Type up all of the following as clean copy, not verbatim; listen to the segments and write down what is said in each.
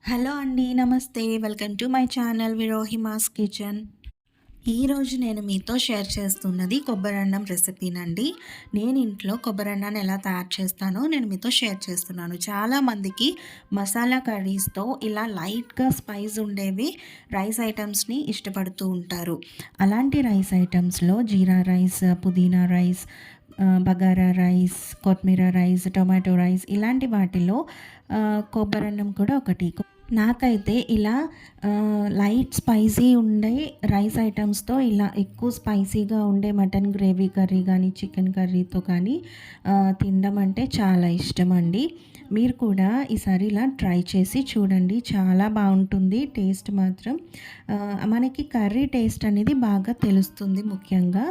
Hello అండి. నమస్తే. Welcome to my channel విరోహిమాస్ కిచెన్. ఈరోజు నేను మీతో షేర్ చేస్తున్నది కొబ్బరన్నం రెసిపీనండి. నేను ఇంట్లో కొబ్బరన్నాన్ని ఎలా తయారు చేస్తానో నేను మీతో షేర్ చేస్తున్నాను. చాలామందికి మసాలా కర్రీస్‌తో ఇలా లైట్‌గా స్పైస్ ఉండేవి రైస్ ఐటమ్స్‌ని ఇష్టపడుతూ ఉంటారు. అలాంటి రైస్ ఐటమ్స్‌లో జీరా రైస్, పుదీనా రైస్, బగారా రైస్, కొత్తిమీర రైస్, టొమాటో రైస్ ఇలాంటి వాటిలో కొబ్బరన్నం కూడా ఒకటి. నాకైతే ఇలా లైట్ స్పైసీ ఉండే రైస్ ఐటమ్స్‌తో ఇలా ఎక్కువ స్పైసీగా ఉండే మటన్ గ్రేవీ కర్రీ కానీ, చికెన్ కర్రీతో కానీ తినడం అంటే చాలా ఇష్టమండి. మీరు కూడా ఈసారి ఇలా ట్రై చేసి చూడండి. చాలా బాగుంటుంది టేస్ట్ మాత్రం. మనకి కర్రీ టేస్ట్ అనేది బాగా తెలుస్తుంది ముఖ్యంగా.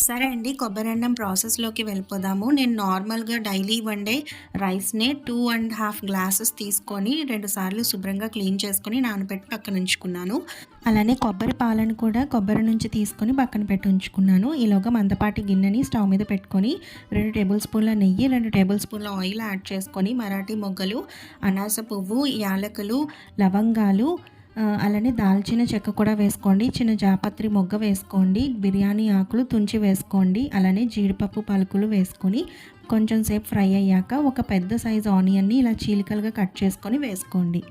సరే అండి, కొబ్బరన్నం ప్రాసెస్లోకి వెళ్ళిపోదాము. నేను నార్మల్గా డైలీ వండే రైస్నే 2½ గ్లాసెస్ తీసుకొని 2 సార్లు శుభ్రంగా క్లీన్ చేసుకొని నానబెట్టి పక్కన ఉంచుకున్నాను. అలానే కొబ్బరి పాలను కూడా కొబ్బరి నుంచి తీసుకొని పక్కన పెట్టి ఉంచుకున్నాను. ఈలోగా మందపాటి గిన్నెని స్టవ్ మీద పెట్టుకొని 2 టేబుల్ స్పూన్ల నెయ్యి, 2 టేబుల్ స్పూన్ల ఆయిల్ యాడ్ చేసుకొని మరాఠీ మొగ్గలు, అనాస పువ్వు, యాలకులు, లవంగాలు, అలానే దాల్చిన చెక్క కూడా వేసుకోండి. చిన్న జాపత్రి మొగ్గ వేసుకోండి. బిర్యానీ ఆకులు తుంచి వేసుకోండి. అలానే జీడిపప్పు పలుకులు వేసుకొని కొంచెం సేపు ఫ్రై అయ్యాక ఒక పెద్ద సైజు ఆనియన్ని ఇలా చీలికలుగా కట్ చేసుకొని వేసుకోండి.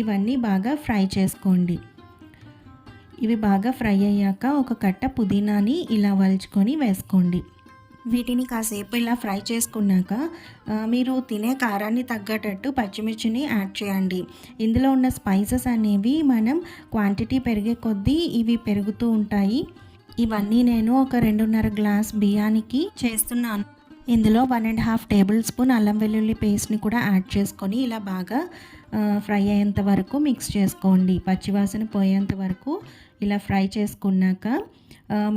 ఇవన్నీ బాగా ఫ్రై చేసుకోండి. ఇవి బాగా ఫ్రై అయ్యాక ఒక కట్ట పుదీనాని ఇలా వలుచుకొని వేసుకోండి. వీటిని కాసేపు ఇలా ఫ్రై చేసుకున్నాక మీరు తినే కారాన్ని తగ్గట్టు పచ్చిమిర్చిని యాడ్ చేయండి. ఇందులో ఉన్న స్పైసెస్ అనేవి మనం క్వాంటిటీ పెరిగే కొద్దీ ఇవి పెరుగుతూ ఉంటాయి. ఇవన్నీ నేను ఒక 2½ గ్లాస్ బియ్యానికి చేస్తున్నాను. ఇందులో 1½ టేబుల్ స్పూన్ అల్లం వెల్లుల్లి పేస్ట్ని కూడా యాడ్ చేసుకొని ఇలా బాగా ఫ్రై అయ్యేంత వరకు మిక్స్ చేసుకోండి. పచ్చివాసన పోయేంత వరకు ఇలా ఫ్రై చేసుకున్నాక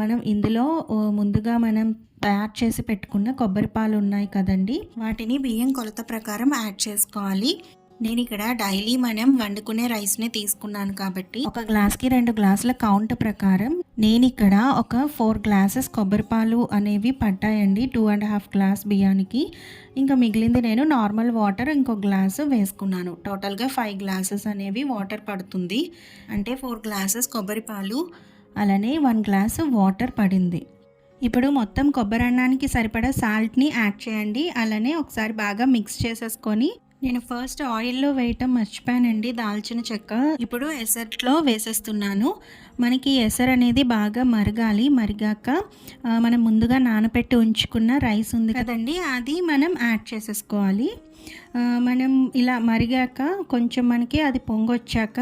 మనం ఇందులో ముందుగా మనం తయారు చేసి పెట్టుకున్న కొబ్బరి పాలు ఉన్నాయి కదండి, వాటిని బియ్యం కొలత ప్రకారం యాడ్ చేసుకోవాలి. నేను ఇక్కడ డైలీ మనం వండుకునే రైస్ని తీసుకున్నాను కాబట్టి ఒక గ్లాస్కి 2 గ్లాసుల కౌంట్ ప్రకారం నేను ఇక్కడ ఒక 4 గ్లాసెస్ కొబ్బరి పాలు అనేవి పట్టాయండి 2½ గ్లాస్ బియ్యానికి. ఇంకా మిగిలింది నేను నార్మల్ వాటర్ ఇంకో గ్లాసు వేసుకున్నాను. టోటల్గా 5 గ్లాసెస్ అనేవి వాటర్ పడుతుంది. అంటే 4 గ్లాసెస్ కొబ్బరి పాలు అలానే 1 గ్లాసు వాటర్ పడింది. ఇప్పుడు మొత్తం కొబ్బరన్నానికి సరిపడా సాల్ట్ని యాడ్ చేయండి. అలానే ఒకసారి బాగా మిక్స్ చేసేసుకొని నేను ఫస్ట్ ఆయిల్లో వేయటం మర్చిపోయానండి దాల్చిన చెక్క. ఇప్పుడు ఎసట్లో వేసేస్తున్నాను. మనకి ఎసరు అనేది బాగా మరగాలి. మరిగాక మనం ముందుగా నానబెట్టి ఉంచుకున్న రైస్ ఉంది కదండి, అది మనం యాడ్ చేసేసుకోవాలి. మనం ఇలా మరిగాక కొంచెం మనకి అది పొంగొచ్చాక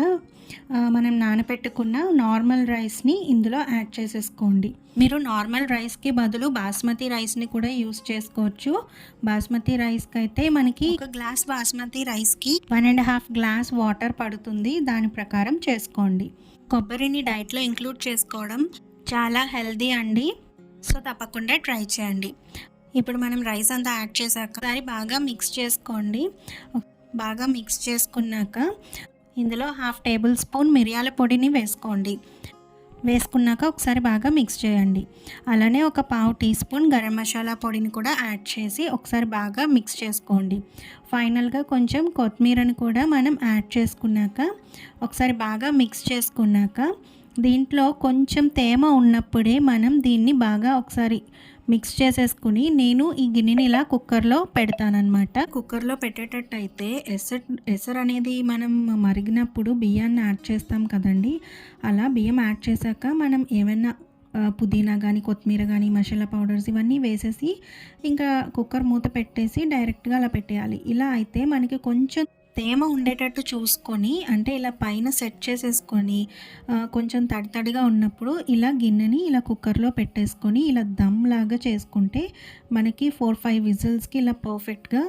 మనం నానబెట్టుకున్న నార్మల్ రైస్ని ఇందులో యాడ్ చేసేసుకోండి. మీరు నార్మల్ రైస్కి బదులు బాస్మతి రైస్ని కూడా యూస్ చేసుకోవచ్చు. బాస్మతి రైస్కి అయితే మనకి ఒక గ్లాస్ బాస్మతి రైస్కి 1½ గ్లాస్ వాటర్ పడుతుంది. దాని ప్రకారం చేసుకోండి. కొబ్బరిని డైట్లో ఇంక్లూడ్ చేసుకోవడం చాలా హెల్దీ అండి. సో తప్పకుండా ట్రై చేయండి. ఇప్పుడు మనం రైస్ అంతా యాడ్ చేశాక ఒకసారి బాగా మిక్స్ చేసుకోండి. బాగా మిక్స్ చేసుకున్నాక ఇందులో 1/2 టేబుల్ స్పూన్ మిరియాల పొడిని వేసుకోండి. వేసుకున్నాక ఒకసారి బాగా మిక్స్ చేయండి. అలానే ఒక 1/2 టీ స్పూన్ గరం మసాలా పొడిని కూడా యాడ్ చేసి ఒకసారి బాగా మిక్స్ చేసుకోండి. ఫైనల్గా కొంచెం కొత్తిమీరని కూడా మనం యాడ్ చేసుకున్నాక ఒకసారి బాగా మిక్స్ చేసుకున్నాక దీంట్లో కొంచెం తేమ ఉన్నప్పుడే మనం దీన్ని బాగా ఒకసారి మిక్స్ చేసేసుకుని నేను ఈ గిన్నెని ఇలా కుక్కర్లో పెడతానమాట. కుక్కర్లో పెట్టేటట్టు అయితే ఎసరు అనేది మనం మరిగినప్పుడు బియ్యాన్ని యాడ్ చేస్తాం కదండి, అలా బియ్యం యాడ్ చేశాక మనం ఏమైనా పుదీనా కానీ కొత్తిమీర కానీ మసాలా పౌడర్స్ ఇవన్నీ వేసేసి ఇంకా కుక్కర్ మూత పెట్టేసి డైరెక్ట్గా అలా పెట్టేయాలి. ఇలా అయితే మనకి కొంచెం తేమ ఉండేటట్టు చూసుకొని అంటే ఇలా పైన సెట్ చేసేసుకొని కొంచెం తడితడిగా ఉన్నప్పుడు ఇలా గిన్నెని ఇలా కుక్కర్లో పెట్టేసుకొని ఇలా దమ్ లాగా చేసుకుంటే మనకి 4-5 విజిల్స్కి ఇలా పర్ఫెక్ట్గా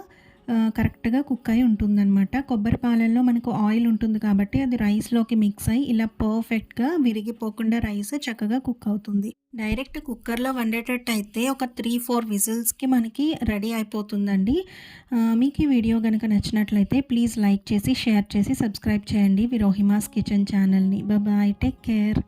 కరెక్ట్గా కుక్ అయి ఉంటుందన్నమాట. కొబ్బరి పాలల్లో మనకు ఆయిల్ ఉంటుంది కాబట్టి అది రైస్లోకి మిక్స్ అయ్యి ఇలా పర్ఫెక్ట్గా విరిగిపోకుండా రైస్ చక్కగా కుక్ అవుతుంది. డైరెక్ట్ కుక్కర్లో వండేటట్టు అయితే ఒక 3-4 విజిల్స్కి మనకి రెడీ అయిపోతుందండి. మీకు ఈ వీడియో కనుక నచ్చినట్లయితే ప్లీజ్ లైక్ చేసి షేర్ చేసి సబ్స్క్రైబ్ చేయండి విరోహిమాస్ కిచెన్ ఛానల్ని. Bye, take care.